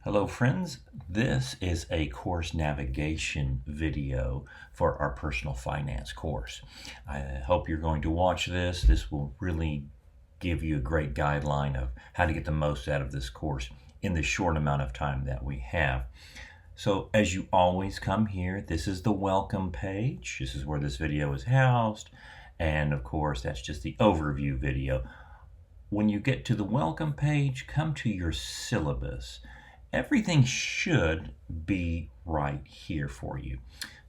Hello friends, this is a course navigation video for our personal finance course. I hope you're going to watch this. This will really give you a great guideline of how to get the most out of this course in the short amount of time that we have. So as you always come here, this is the welcome page. This is where this video is housed. And of course, that's just the overview video. When you get to the welcome page, come to your syllabus. Everything should be right here for you.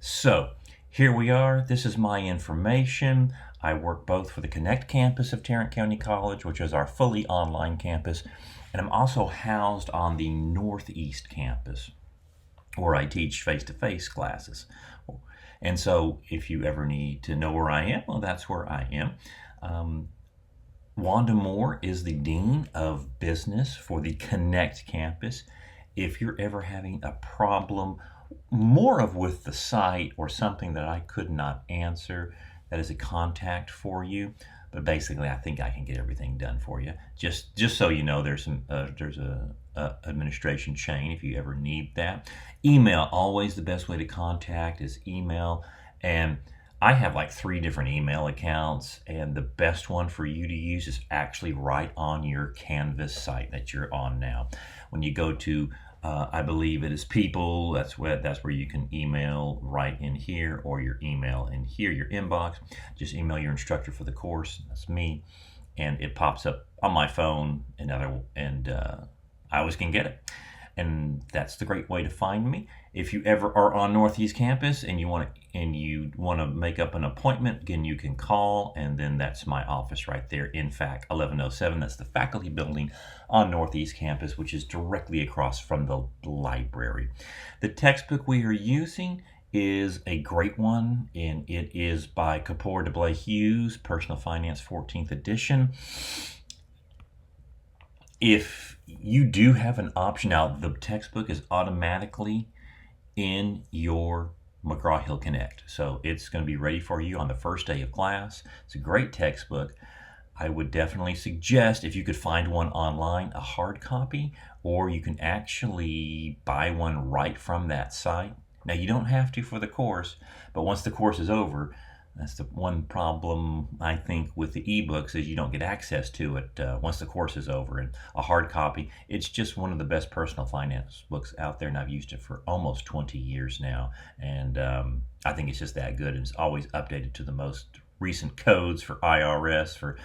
So here we are. This is my information. I work both for the Connect campus of Tarrant County College, which is our fully online campus, and I'm also housed on the Northeast campus, where I teach face-to-face classes. And so if you ever need to know where I am, well, that's where I am. Wanda Moore is the Dean of Business for the Connect campus. If you're ever having a problem, more of with the site or something that I could not answer, that is a contact for you. But basically, I think I can get everything done for you. Just so you know, there's a administration chain if you ever need that. Email, always the best way to contact is email. And I have like 3 different email accounts, and the best one for you to use is actually right on your Canvas site that you're on now. When you go to, I believe it is People, that's where you can email right in here, or your email in here, your inbox. Just email your instructor for the course, that's me, and it pops up on my phone, and I always can get it. And that's the great way to find me. If you ever are on Northeast Campus and you want to make up an appointment, again, you can call, and then that's my office right there in FAC 1107. That's the faculty building on Northeast Campus, which is directly across from the library. The textbook we are using is a great one, and it is by Kapoor de Blay Hughes, Personal Finance 14th edition. If you do have an option, now the textbook is automatically in your McGraw-Hill Connect, so it's going to be ready for you on the first day of class. It's a great textbook. I would definitely suggest, if you could find one online, a hard copy, or you can actually buy one right from that site. Now, you don't have to for the course, but once the course is over, that's the one problem, I think, with the ebooks, is you don't get access to it once the course is over. And a hard copy, it's just one of the best personal finance books out there, and I've used it for almost 20 years now. And I think it's just that good, and it's always updated to the most recent codes for IRS, for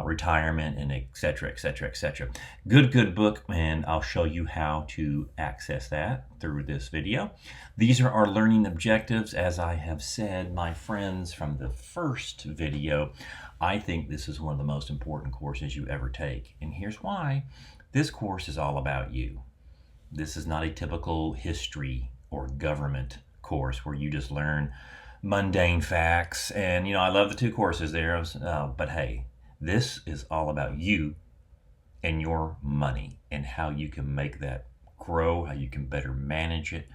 retirement, and et cetera, et cetera, et cetera. Good book, and I'll show you how to access that through this video. These are our learning objectives. As I have said, my friends, from the first video, I think this is one of the most important courses you ever take. And here's why. This course is all about you. This is not a typical history or government course where you just learn mundane facts. And, I love the 2 courses there, but hey, this is all about you and your money and how you can make that grow, how you can better manage it.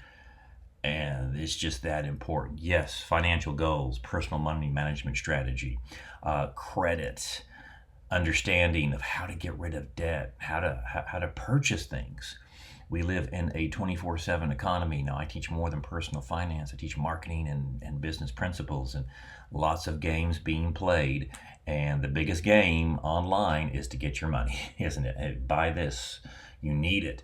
And it's just that important. Yes, financial goals, personal money management strategy, credit, understanding of how to get rid of debt, how to purchase things. We live in a 24/7 economy. Now, I teach more than personal finance. I teach marketing and business principles, and lots of games being played. And the biggest game online is to get your money, isn't it? Hey, buy this. You need it.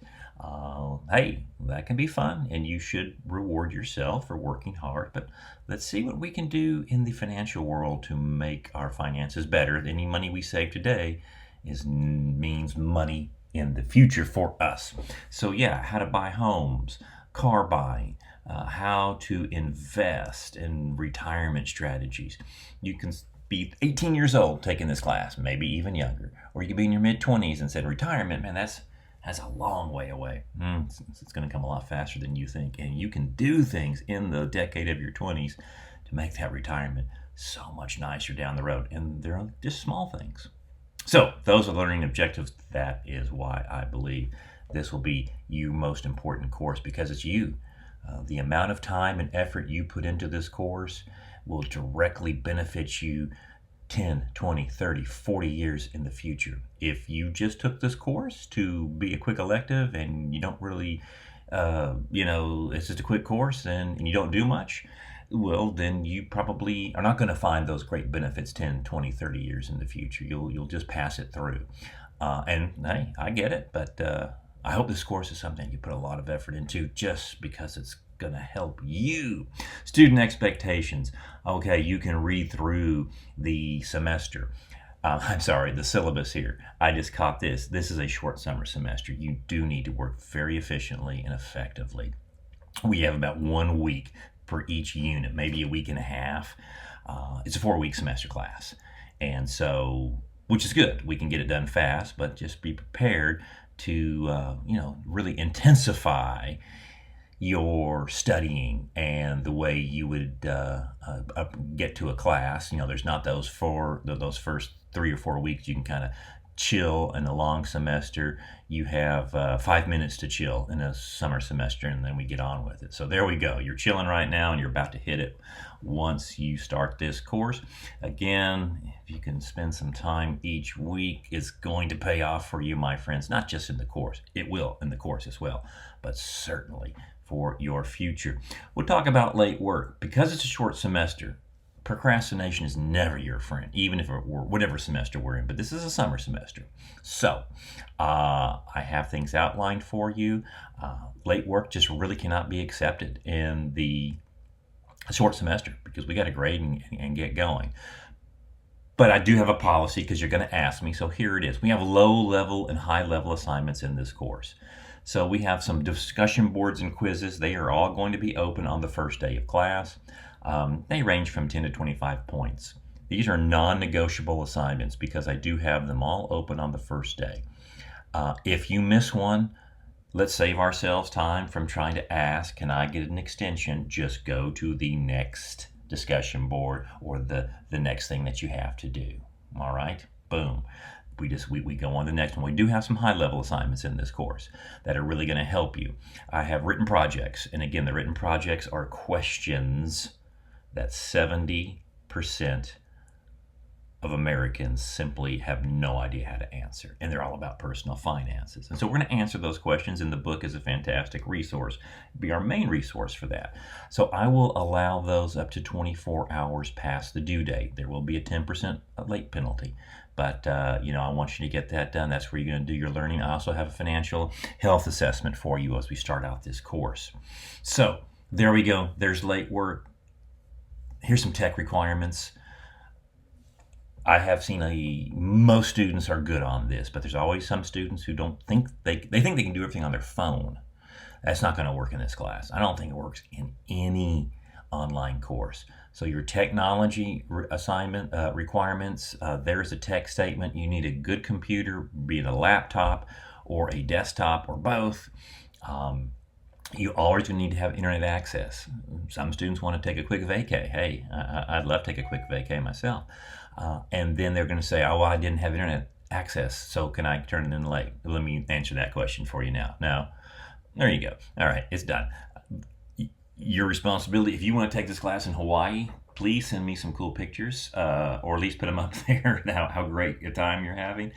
Hey, that can be fun, and you should reward yourself for working hard. But let's see what we can do in the financial world to make our finances better. Any money we save today means money in the future for us. So yeah, how to buy homes, car buying, how to invest in retirement strategies. You can be 18 years old taking this class, maybe even younger, or you could be in your mid-20s and said, retirement, man, that's a long way away. It's going to come a lot faster than you think, and you can do things in the decade of your 20s to make that retirement so much nicer down the road, and they're just small things. So those are learning objectives. That is why I believe this will be your most important course, because it's you. The amount of time and effort you put into this course will directly benefit you 10, 20, 30, 40 years in the future. If you just took this course to be a quick elective and you don't really, it's just a quick course and you don't do much, well, then you probably are not going to find those great benefits 10, 20, 30 years in the future. You'll just pass it through. And hey, I get it, but I hope this course is something you put a lot of effort into just because it's going to help you. Student expectations. Okay, you can read through the semester. The syllabus here. I just caught this. This is a short summer semester. You do need to work very efficiently and effectively. We have about 1 week per each unit, maybe a week and a half. It's a 4-week semester class. And so, which is good. We can get it done fast, but just be prepared to, really intensify your studying and the way you would get to a class. There's not those first 3 or 4 weeks you can kind of chill in a long semester. You have 5 minutes to chill in a summer semester, and then we get on with it. So there we go. You're chilling right now, and you're about to hit it once you start this course. Again, if you can spend some time each week, it's going to pay off for you, my friends, not just in the course. It will in the course as well, but certainly for your future. We'll talk about late work. Because it's a short semester, procrastination is never your friend, even if it were whatever semester we're in, but this is a summer semester. So I have things outlined for you. Late work just really cannot be accepted in the short semester because we got to grade and get going. But I do have a policy because you're going to ask me, so here it is. We have low-level and high-level assignments in this course. So we have some discussion boards and quizzes. They are all going to be open on the first day of class. They range from 10 to 25 points. These are non-negotiable assignments because I do have them all open on the first day. If you miss one, let's save ourselves time from trying to ask, can I get an extension? Just go to the next discussion board or the next thing that you have to do. All right? Boom. We go on to the next one. We do have some high-level assignments in this course that are really going to help you. I have written projects, and again, the written projects are questions that 70% of Americans simply have no idea how to answer, and they're all about personal finances. And so we're going to answer those questions, and the book is a fantastic resource. It'll be our main resource for that. So I will allow those up to 24 hours past the due date. There will be a 10% late penalty. But, I want you to get that done. That's where you're going to do your learning. I also have a financial health assessment for you as we start out this course. So there we go. There's late work. Here's some tech requirements. I have seen most students are good on this, but there's always some students who don't think they think they can do everything on their phone. That's not going to work in this class. I don't think it works in any online course. So your technology assignment requirements, there's a tech statement. You need a good computer, be it a laptop or a desktop or both. You always need to have internet access. Some students want to take a quick vacay. Hey, I'd love to take a quick vacay myself. And then they're going to say, oh, well, I didn't have internet access, so can I turn it in late? Let me answer that question for you now. Now, there you go. All right, it's done. Your responsibility, if you want to take this class in Hawaii, please send me some cool pictures, or at least put them up there, how great a time you're having.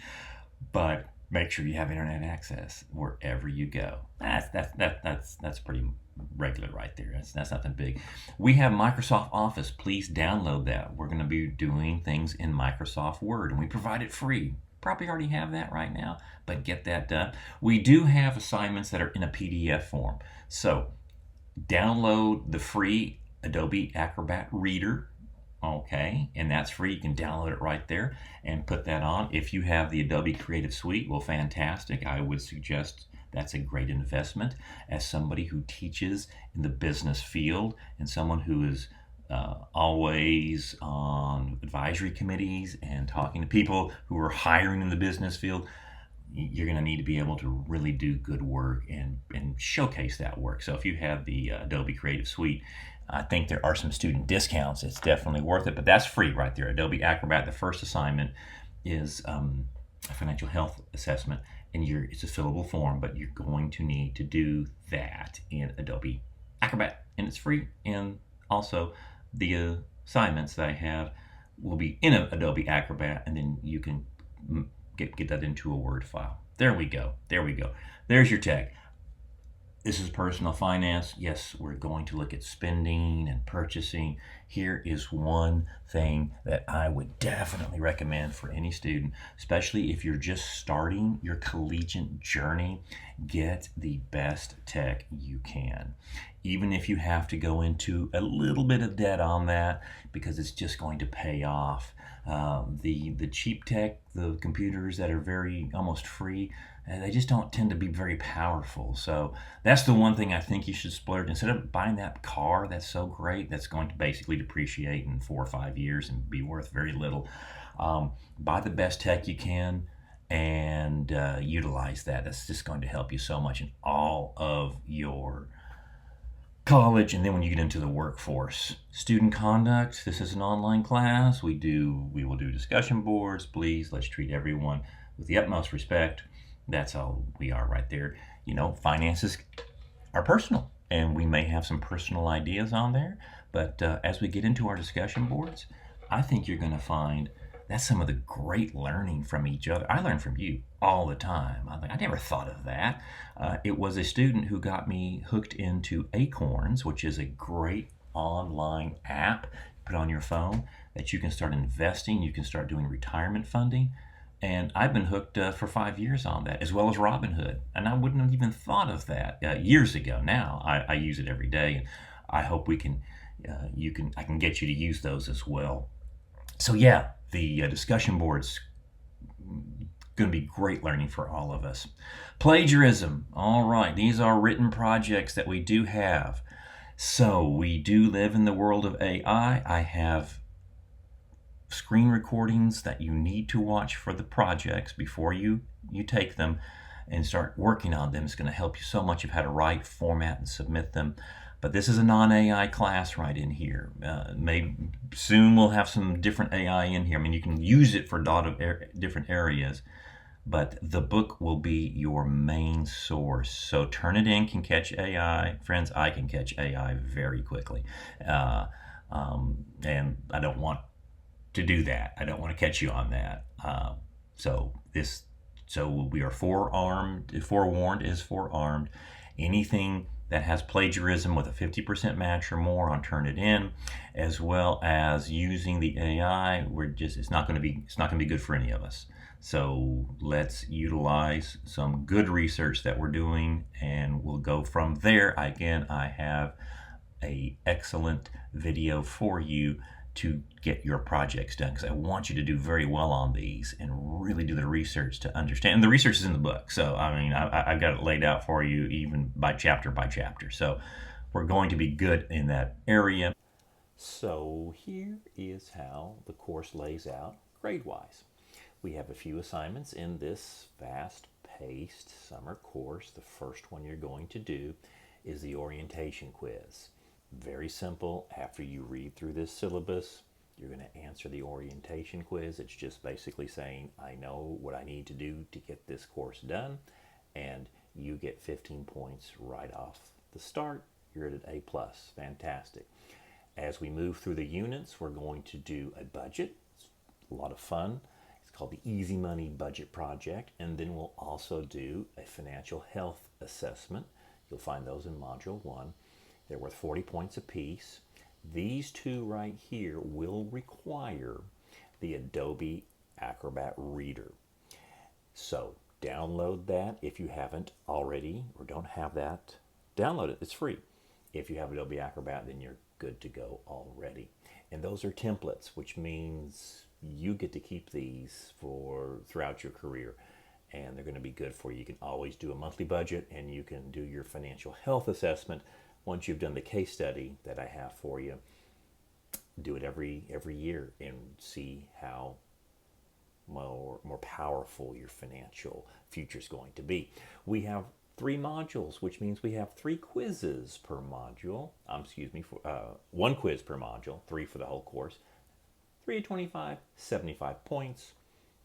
But make sure you have internet access wherever you go. That's pretty regular right there. That's nothing big. We have Microsoft Office. Please download that. We're going to be doing things in Microsoft Word, and we provide it free. Probably already have that right now, but get that done. We do have assignments that are in a PDF form. So download the free Adobe Acrobat Reader. Okay, and that's free. You can download it right there and put that on. If you have the Adobe Creative Suite, well, fantastic. I would suggest that's a great investment as somebody who teaches in the business field and someone who is always on advisory committees and talking to people who are hiring in the business field. You're going to need to be able to really do good work and showcase that work. So if you have the Adobe Creative Suite, I think there are some student discounts. It's definitely worth it, but that's free right there. Adobe Acrobat, the first assignment is a financial health assessment, and it's a fillable form, but you're going to need to do that in Adobe Acrobat, and it's free. And also the assignments that I have will be in Adobe Acrobat, and then you can get that into a Word file. There we go. There we go. There's your tech. This is personal finance. Yes, we're going to look at spending and purchasing. Here is one thing that I would definitely recommend for any student, especially if you're just starting your collegiate journey. Get the best tech you can. Even if you have to go into a little bit of debt on that, because it's just going to pay off. The cheap tech, the computers that are very almost free, they just don't tend to be very powerful. So that's the one thing I think you should splurge. Instead of buying that car that's so great, that's going to basically depreciate in 4 or 5 years and be worth very little, buy the best tech you can and utilize that. That's just going to help you so much in all of your college, and then when you get into the workforce. Student conduct, this is an online class. We will do discussion boards. Please, let's treat everyone with the utmost respect. That's all we are right there. Finances are personal, and we may have some personal ideas on there, but as we get into our discussion boards, I think you're going to find that's some of the great learning from each other. I learn from you all the time. I never thought of that. It was a student who got me hooked into Acorns, which is a great online app put on your phone that you can start investing. You can start doing retirement funding. And I've been hooked for 5 years on that, as well as Robinhood. And I wouldn't have even thought of that years ago. Now I use it every day, and I hope I can get you to use those as well. So yeah, the discussion boards going to be great learning for all of us. Plagiarism. All right, these are written projects that we do have. So we do live in the world of AI. I have screen recordings that you need to watch for the projects before you take them and start working on them. It's going to help you so much of how to write, format, and submit them. But this is a non-AI class right in here. Maybe soon we'll have some different AI in here. I mean, you can use it for a lot of different areas, but the book will be your main source. So Turnitin can catch AI. Friends, I can catch AI very quickly. And I don't want to do that. I don't want to catch you on that. So we are forewarned is forearmed. Anything that has plagiarism with a 50% match or more on Turnitin, as well as using the AI, it's not going to be good for any of us. So let's utilize some good research that we're doing, and we'll go from there. Again, I have an excellent video for you to get your projects done, because I want you to do very well on these and really do the research to understand. And the research is in the book, so I mean I've got it laid out for you even by chapter by chapter. So we're going to be good in that area. So here is how the course lays out grade-wise. We have a few assignments in this fast-paced summer course. The first one you're going to do is the orientation quiz. Very simple. After you read through this syllabus, you're going to answer the orientation quiz. It's just basically saying, I know what I need to do to get this course done, and you get 15 points right off the start. You're at an A+. Fantastic. As we move through the units, we're going to do a budget. It's a lot of fun. It's called the Easy Money Budget Project, and then we'll also do a financial health assessment. You'll find those in Module 1. They're worth 40 points apiece. These two right here will require the Adobe Acrobat Reader. So download that if you haven't already or don't have that. Download it. It's free. If you have Adobe Acrobat, then you're good to go already. And those are templates, which means you get to keep these throughout your career. And they're going to be good for you. You can always do a monthly budget, and you can do your financial health assessment once you've done the case study that I have for you. Do it every year and see how more powerful your financial future is going to be. We have 3 modules, which means we have 3 quizzes per module. 1 quiz per module, 3 for the whole course. 3 to 25, 75 points.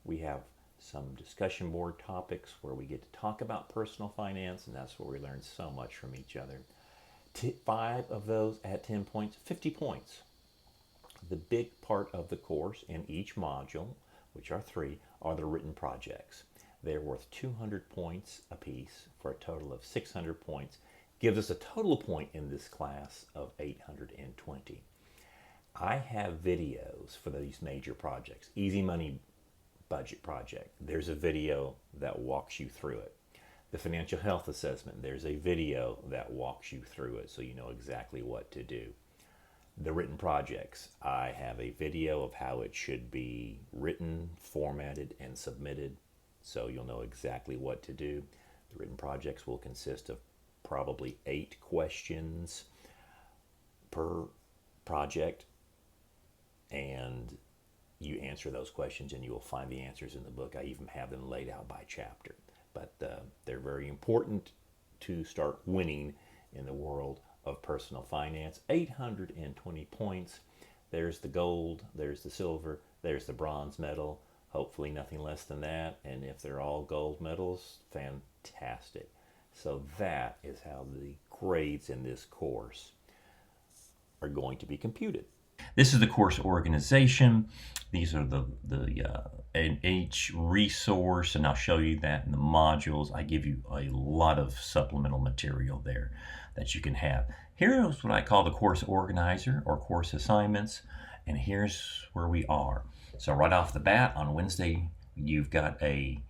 We have some discussion board topics where we get to talk about personal finance, and that's where we learn so much from each other. 5 of those at 10 points, 50 points. The big part of the course in each module, which are 3, are the written projects. They're worth 200 points apiece for a total of 600 points. Gives us a total point in this class of 820. I have videos for these major projects. Easy money budget project, there's a video that walks you through it. The financial health assessment, there's a video that walks you through it so you know exactly what to do. The written projects, I have a video of how it should be written, formatted, and submitted so you'll know exactly what to do. The written projects will consist of probably 8 questions per project, and you answer those questions and you will find the answers in the book. I even have them laid out by chapter. But they're very important to start winning in the world of personal finance. 820 points. There's the gold, there's the silver, there's the bronze medal. Hopefully nothing less than that. And if they're all gold medals, fantastic. So that is how the grades in this course are going to be computed. This is the course organization. These are the each resource, and I'll show you that in the modules. I give you a lot of supplemental material there that you can have. Here's what I call the course organizer or course assignments, and here's where we are. So right off the bat, on Wednesday, you've got a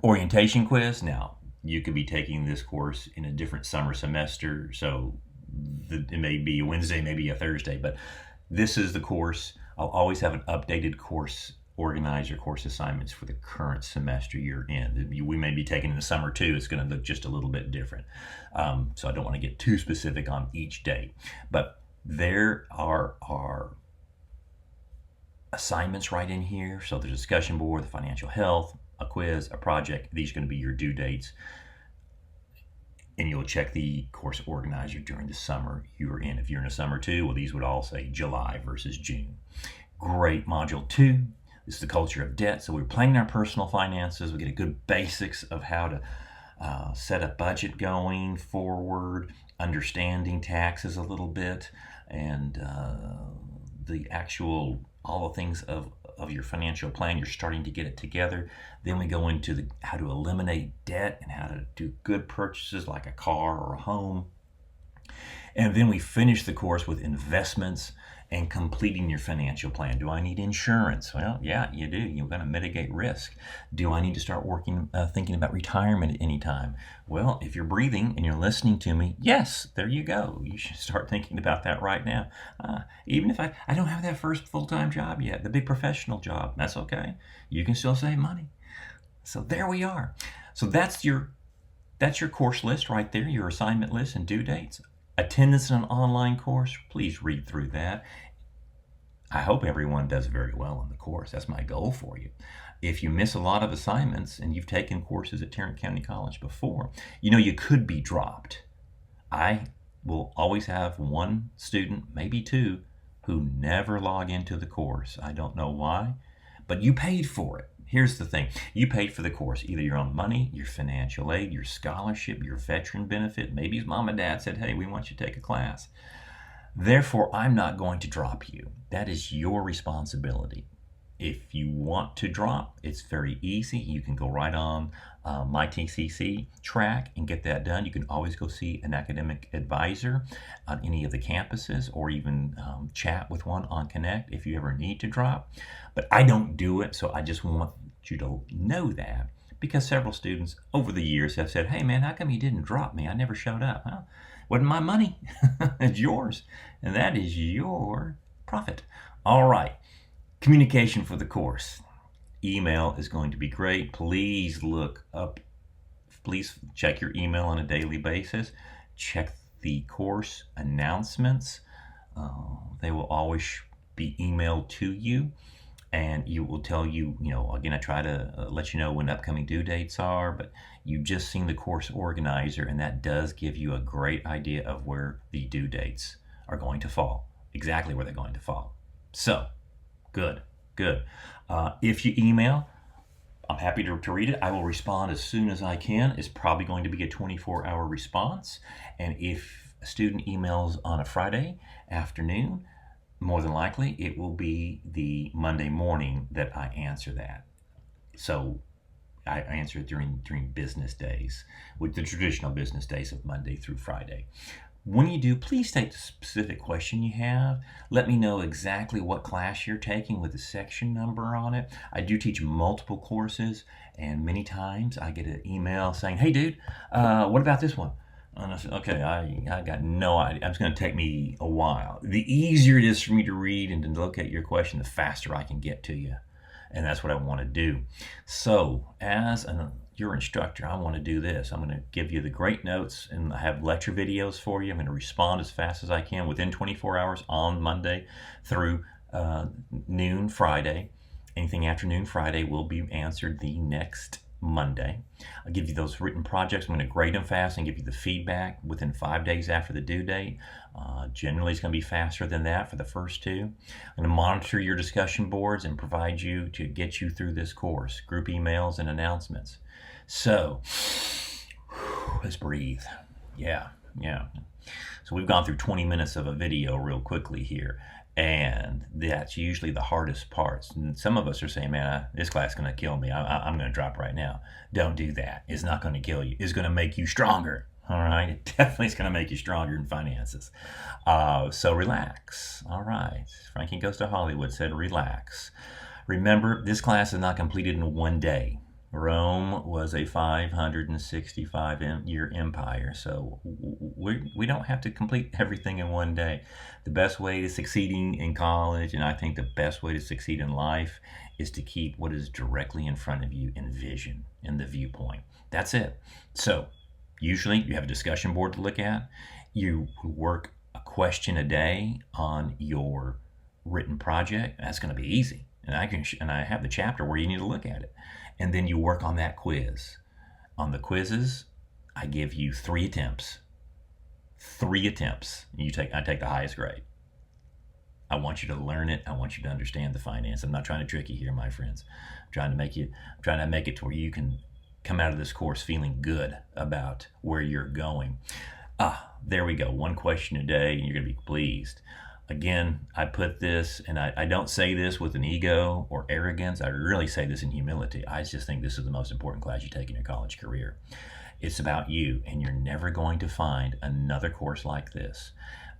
orientation quiz. Now, you could be taking this course in a different summer semester, so it may be a Wednesday, maybe a Thursday, but this is the course. I'll always have an updated course organizer, course assignments for the current semester you're in. We may be taking in the summer too. It's going to look just a little bit different. So I don't want to get too specific on each day, but there are assignments right in here. So the discussion board, the financial health, a quiz, a project, these are going to be your due dates. And you'll check the course organizer during the summer you're in. If you're in a summer too, well, these would all say July versus June. Great. Module 2, this is the culture of debt. So we're planning our personal finances. We get a good basics of how to set a budget going forward, understanding taxes a little bit, and the actual, all the things of your financial plan. You're starting to get it together. Then we go into how to eliminate debt and how to do good purchases like a car or a home. And then we finish the course with investments and completing your financial plan. Do I need insurance? Well, yeah, you do. You're going to mitigate risk. Do I need to start thinking about retirement at any time? Well, if you're breathing and you're listening to me, yes, there you go. You should start thinking about that right now. Even if I don't have that first full-time job yet, the big professional job, that's okay. You can still save money. So there we are. So that's your course list right there, your assignment list and due dates. Attendance in an online course, please read through that. I hope everyone does very well in the course. That's my goal for you. If you miss a lot of assignments and you've taken courses at Tarrant County College before, you could be dropped. I will always have one student, maybe 2, who never log into the course. I don't know why, but you paid for it. Here's the thing. You paid for the course, either your own money, your financial aid, your scholarship, your veteran benefit. Maybe his mom and dad said, hey, we want you to take a class. Therefore, I'm not going to drop you. That is your responsibility. If you want to drop, it's very easy. You can go right on my TCC track and get that done. You can always go see an academic advisor on any of the campuses, or even chat with one on Connect if you ever need to drop. But I don't do it, so I just want you to know that, because several students over the years have said, hey man, how come you didn't drop me? I never showed up. Well, wasn't my money. It's yours, and that is your profit. All right. Communication for the course. Email is going to be great. Please check your email on a daily basis. Check the course announcements. They will always be emailed to you, and you will tell you, again, I try to let you know when upcoming due dates are, but you've just seen the course organizer, and that does give you a great idea of where the due dates are going to fall, exactly where they're going to fall. So, good. If you email, I'm happy to read it. I will respond as soon as I can. It's probably going to be a 24-hour response. And if a student emails on a Friday afternoon, more than likely it will be the Monday morning that I answer that. So I answer it during business days, with the traditional business days of Monday through Friday. When you do, please state the specific question you have. Let me know exactly what class you're taking with the section number on it. I do teach multiple courses, and many times I get an email saying, "Hey, dude, what about this one?" And I said, "Okay, I got no idea. It's going to take me a while." The easier it is for me to read and to look at your question, the faster I can get to you. And that's what I want to do. So, your instructor, I want to do this. I'm going to give you the great notes, and I have lecture videos for you. I'm going to respond as fast as I can within 24 hours on Monday through noon Friday. Anything after noon Friday will be answered the next Monday. I'll give you those written projects. I'm going to grade them fast and give you the feedback within 5 days after the due date. Generally, it's going to be faster than that for the first two. I'm going to monitor your discussion boards and provide you to get you through this course, group emails and announcements. So, let's breathe. Yeah. So we've gone through 20 minutes of a video real quickly here. And that's usually the hardest parts. And some of us are saying, "Man, this class is going to kill me. I'm going to drop right now." Don't do that. It's not going to kill you. It's going to make you stronger. All right? It definitely is going to make you stronger in finances. So relax. All right. Frankie Goes to Hollywood said relax. Remember, this class is not completed in one day. Rome was a 565-year empire, so we don't have to complete everything in one day. The best way to succeeding in college, and I think the best way to succeed in life, is to keep what is directly in front of you in vision, in the viewpoint. That's it. So usually you have a discussion board to look at. You work a question a day on your written project. That's going to be easy. And I have the chapter where you need to look at it. And then you work on that quiz. On the quizzes, I give you 3 attempts. 3 attempps. I take the highest grade. I want you to learn it. I want you to understand the finance. I'm not trying to trick you here, my friends. I'm trying to make it to where you can come out of this course feeling good about where you're going. There we go. 1 question a day, and you're going to be pleased. Again, I put this, and I don't say this with an ego or arrogance. I really say this in humility. I just think this is the most important class you take in your college career. It's about you, and you're never going to find another course like this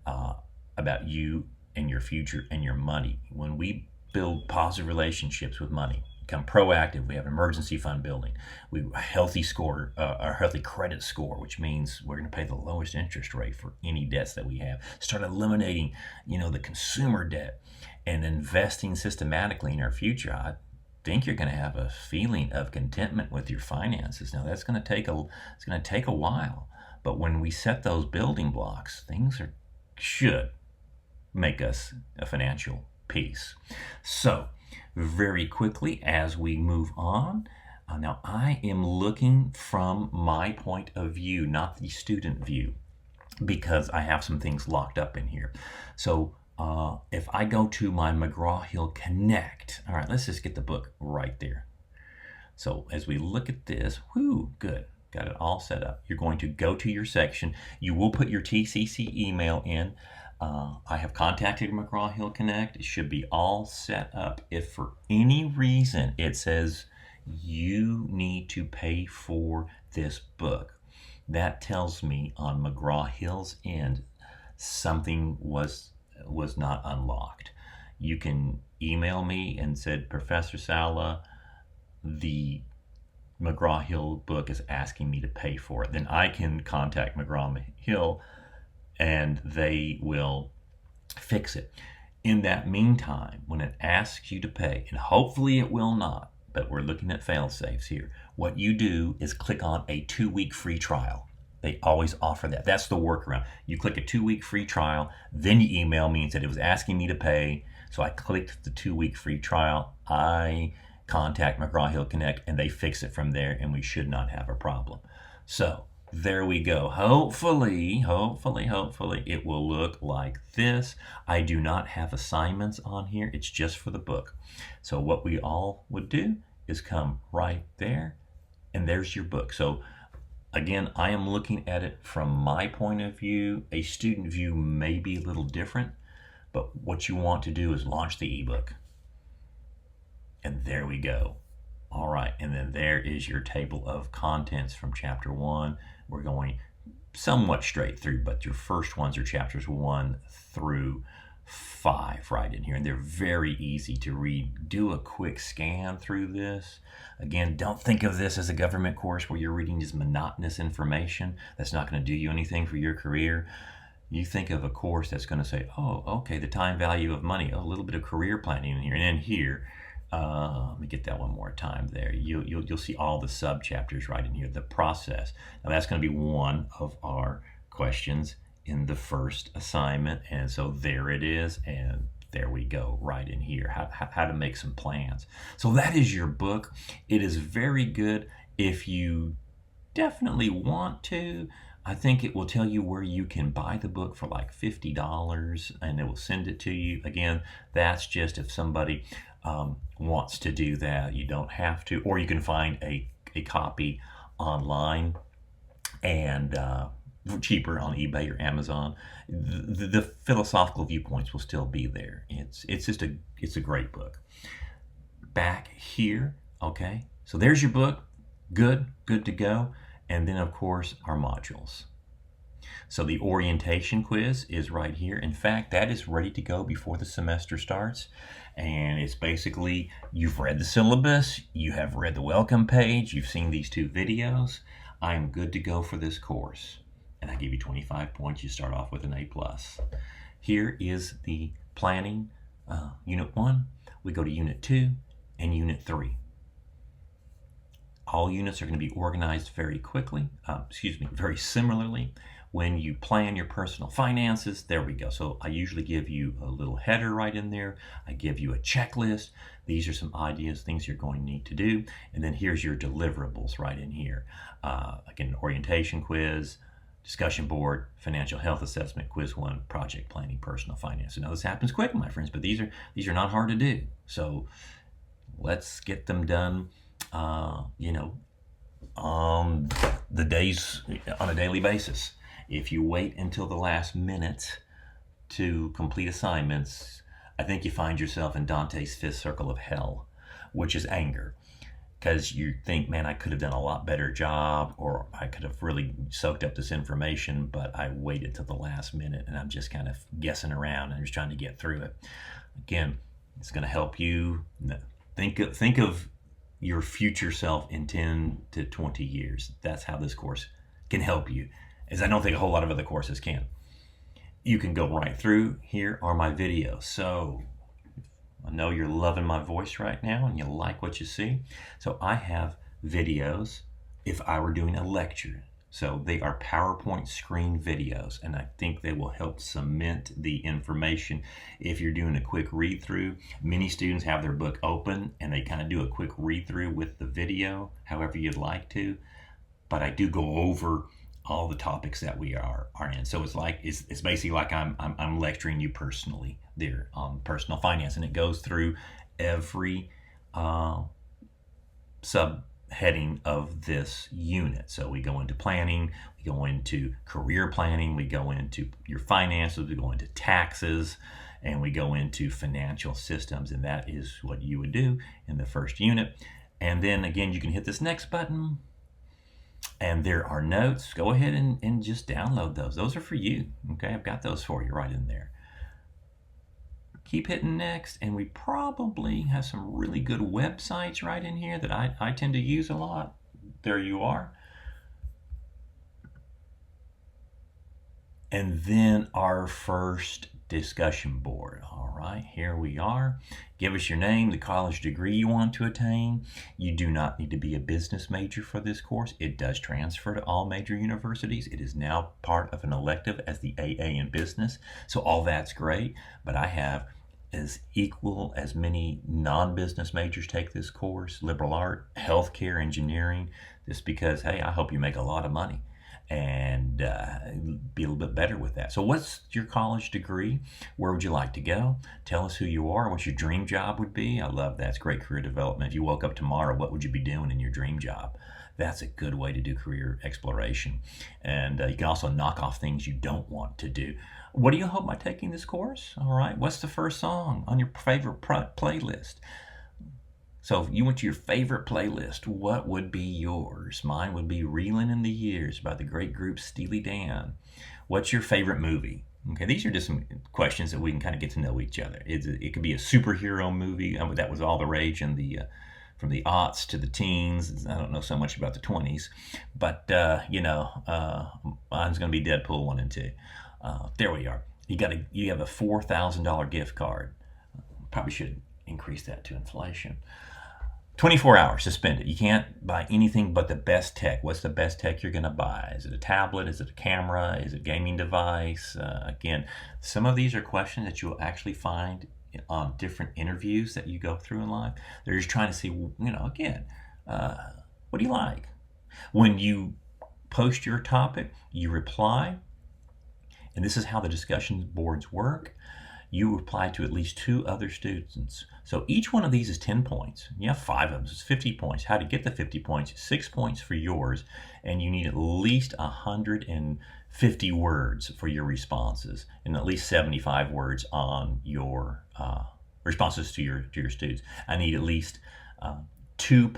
about you and your future and your money. When we build positive relationships with money, become proactive, we have emergency fund building, we a healthy score, a healthy credit score, which means we're going to pay the lowest interest rate for any debts that we have. Start eliminating, the consumer debt, and investing systematically in our future. I think you're going to have a feeling of contentment with your finances. Now it's going to take a while, but when we set those building blocks, things should make us a financial peace. So, very quickly as we move on, now I am looking from my point of view, not the student view, because I have some things locked up in here. So if I go to my McGraw-Hill Connect, all right, let's just get the book right there. So as we look at this, good. Got it all set up. You're going to go to your section. You will put your TCC email in. I have contacted McGraw-Hill Connect. It should be all set up. If for any reason it says you need to pay for this book, that tells me on McGraw-Hill's end something was not unlocked. You can email me and said, "Professor Saleh, the McGraw-Hill book is asking me to pay for it." Then I can contact McGraw-Hill and they will fix it. In that meantime, when it asks you to pay, and hopefully it will not, but we're looking at fail-safes here, what you do is click on a 2-week free trial. They always offer that. That's the workaround. You click a 2-week free trial, then you email me and said it was asking me to pay, so I clicked the 2-week free trial. I contact McGraw-Hill Connect, and they fix it from there, and we should not have a problem. So there we go. Hopefully, it will look like this. I do not have assignments on here. It's just for the book. So what we all would do is come right there, and there's your book. So Again, I am looking at it from my point of view. A student view may be a little different, but what you want to do is launch the ebook. And there we go. All right, and then there is your table of contents from chapter 1. We're going somewhat straight through, but your first ones are chapters 1 through 5 right in here, and they're very easy to read. Do a quick scan through this. Again, don't think of this as a government course where you're reading just monotonous information. That's not going to do you anything for your career. You think of a course that's going to say, oh, okay, the time value of money, a little bit of career planning in here, and then here, let me get that one more time there. You'll see all the sub chapters right in here, the process. Now that's going to be one of our questions in the first assignment, and so there it is, and there we go right in here, how to make some plans. So that is your book. It is very good if you definitely want to. I think it will tell you where you can buy the book for like $50, and it will send it to you. Again, that's just if somebody wants to do that. You don't have to, or you can find a copy online and cheaper on eBay or Amazon. The philosophical viewpoints will still be there. It's a great book. Back here, okay. So there's your book. Good to go. And then of course our modules. So the orientation quiz is right here. In fact, that is ready to go before the semester starts. And it's basically, you've read the syllabus, you have read the welcome page, you've seen these 2 videos. I am good to go for this course. And I give you 25 points. You start off with an A+. Here is the planning, Unit 1. We go to Unit 2 and Unit 3. All units are going to be organized very quickly, very similarly. When you plan your personal finances, there we go. So I usually give you a little header right in there. I give you a checklist. These are some ideas, things you're going to need to do. And then here's your deliverables right in here. Again, orientation quiz, discussion board, financial health assessment, quiz 1, project planning, personal finance. So now this happens quick, my friends, but these are not hard to do. So let's get them done. On the days, on a daily basis. If you wait until the last minute to complete assignments, I think you find yourself in Dante's 5th circle of hell, which is anger. Because you think, man, I could have done a lot better job, or I could have really soaked up this information, but I waited till the last minute and I'm just kind of guessing around and just trying to get through it. Again, it's going to help you think of your future self in 10 to 20 years. That's how this course can help you, as I don't think a whole lot of other courses can. You can go right through. Here are my videos. So I know you're loving my voice right now and you like what you see. So I have videos if I were doing a lecture. So they are PowerPoint screen videos, and I think they will help cement the information. If you're doing a quick read through, many students have their book open and they kind of do a quick read through with the video, however you'd like to. But I do go over all the topics that we are in. So it's basically like I'm lecturing you personally there on personal finance, and it goes through every subheading of this unit. So we go into planning, we go into career planning, we go into your finances, we go into taxes, and we go into financial systems. And that is what you would do in the first unit. And then again, you can hit this next button and there are notes. Go ahead and just download those. Those are for you. Okay, I've got those for you right in there. Keep hitting next, and we probably have some really good websites right in here that I tend to use a lot. There you are. And then our first discussion board. All right, here we are. Give us your name, the college degree you want to attain. You do not need to be a business major for this course. It does transfer to all major universities. It is now part of an elective as the AA in business. So all that's great, but I have as equal as many non-business majors take this course, liberal art, healthcare, engineering, just because, hey, I hope you make a lot of money and be a little bit better with that. So what's your college degree? Where would you like to go? Tell us who you are, what your dream job would be. I love that. It's great career development. If you woke up tomorrow, what would you be doing in your dream job? That's a good way to do career exploration. And you can also knock off things you don't want to do. What do you hope by taking this course? All right. What's the first song on your favorite playlist? So if you went to your favorite playlist, what would be yours? Mine would be Reelin' in the Years by the great group Steely Dan. What's your favorite movie? Okay, these are just some questions that we can kind of get to know each other. It could be a superhero movie. That was all the rage in the from the aughts to the teens. I don't know so much about the 20s, but mine's going to be Deadpool 1 and 2. There we are. You have a $4,000 gift card. Probably should increase that to inflation. 24 hours to spend it. You can't buy anything but the best tech. What's the best tech you're going to buy? Is it a tablet? Is it a camera? Is it a gaming device? Again, some of these are questions that you'll actually find on different interviews that you go through in life. They're just trying to see, what do you like? When you post your topic, you reply, and this is how the discussion boards work. You reply to at least 2 other students. So each one of these is 10 points. You have 5 of them, so it's 50 points. How to get the 50 points? 6 points for yours, and you need at least 150 words for your responses, and at least 75 words on your responses to your students. I need at least 2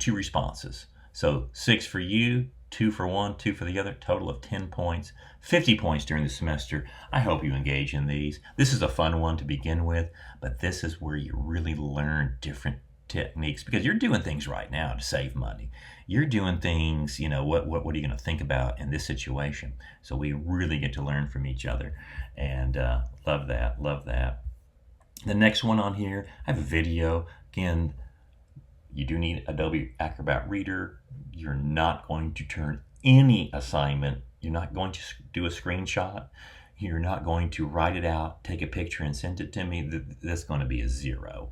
responses. So 6 for you, 2 for one, 2 for the other, total of 10 points, 50 points during the semester. I hope you engage in these. This is a fun one to begin with, but this is where you really learn different techniques, because you're doing things right now to save money. You're doing things, what are you going to think about in this situation? So we really get to learn from each other, and love that. The next one on here, I have a video. Again, you do need Adobe Acrobat Reader. You're not going to turn any assignment. You're not going to do a screenshot. You're not going to write it out, take a picture, and send it to me. That's going to be a 0.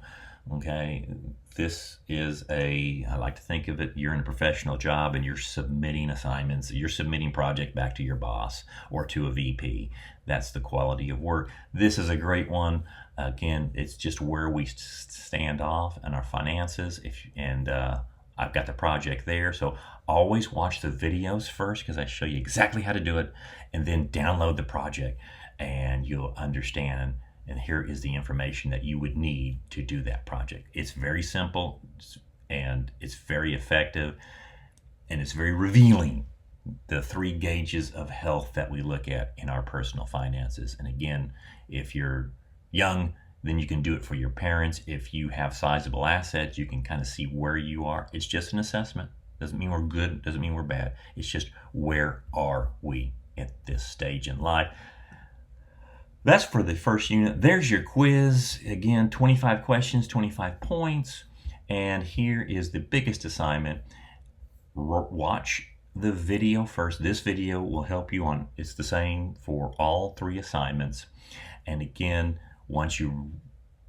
Okay? This is I like to think of it, you're in a professional job and you're submitting assignments. You're submitting project back to your boss or to a VP. That's the quality of work. This is a great one. Again, it's just where we stand off in our finances. I've got the project there, so always watch the videos first, because I show you exactly how to do it, and then download the project, and you'll understand. And here is the information that you would need to do that project. It's very simple, and it's very effective, and it's very revealing. The 3 gauges of health that we look at in our personal finances. And again, if you're young, then you can do it for your parents. If you have sizable assets, you can kind of see where you are. It's just an assessment. Doesn't mean we're good, doesn't mean we're bad. It's just, where are we at this stage in life? That's for the first unit. There's your quiz. Again, 25 questions, 25 points. And here is the biggest assignment. Watch the video first. This video will help you on, it's the same for all 3 assignments. And again, once you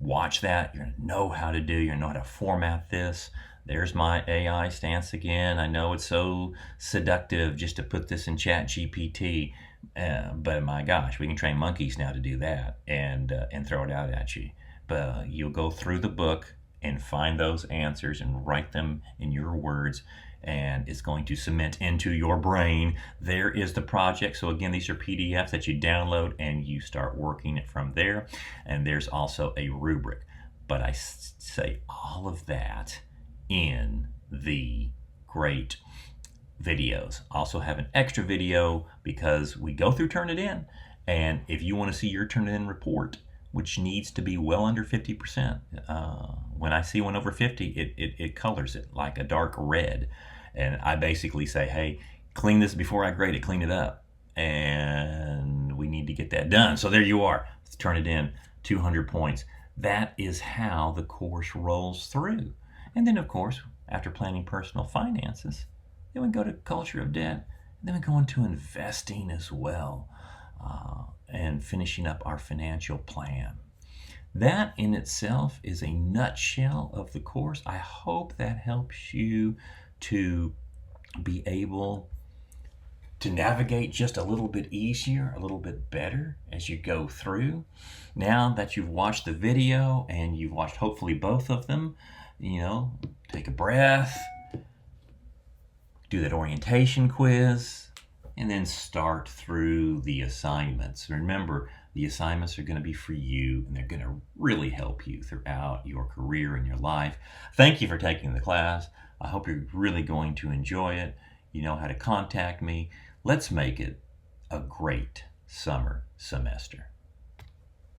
watch that, you're going to know how to do, you're going to know how to format this. There's my AI stance again. I know it's so seductive just to put this in Chat GPT, but my gosh, we can train monkeys now to do that and throw it out at you. But you'll go through the book and find those answers and write them in your words, and it's going to cement into your brain. There is the project. So again, these are PDFs that you download and you start working it from there. And there's also a rubric. But I say all of that in the great videos. Also have an extra video, because we go through Turnitin, and if you want to see your Turnitin report, which needs to be well under 50%, when I see one over 50, it colors it like a dark red. And I basically say, hey, clean this before I grade it, clean it up. And we need to get that done. So there you are. Let's turn it in, 200 points. That is how the course rolls through. And then, of course, after planning personal finances, then we go to culture of debt. And then we go into investing as well, and finishing up our financial plan. That in itself is a nutshell of the course. I hope that helps you to be able to navigate just a little bit easier, a little bit better as you go through. Now that you've watched the video and you've watched hopefully both of them, take a breath, do that orientation quiz, and then start through the assignments. Remember, the assignments are going to be for you, and they're going to really help you throughout your career and your life. Thank you for taking the class. I hope you're really going to enjoy it. You know how to contact me. Let's make it a great summer semester.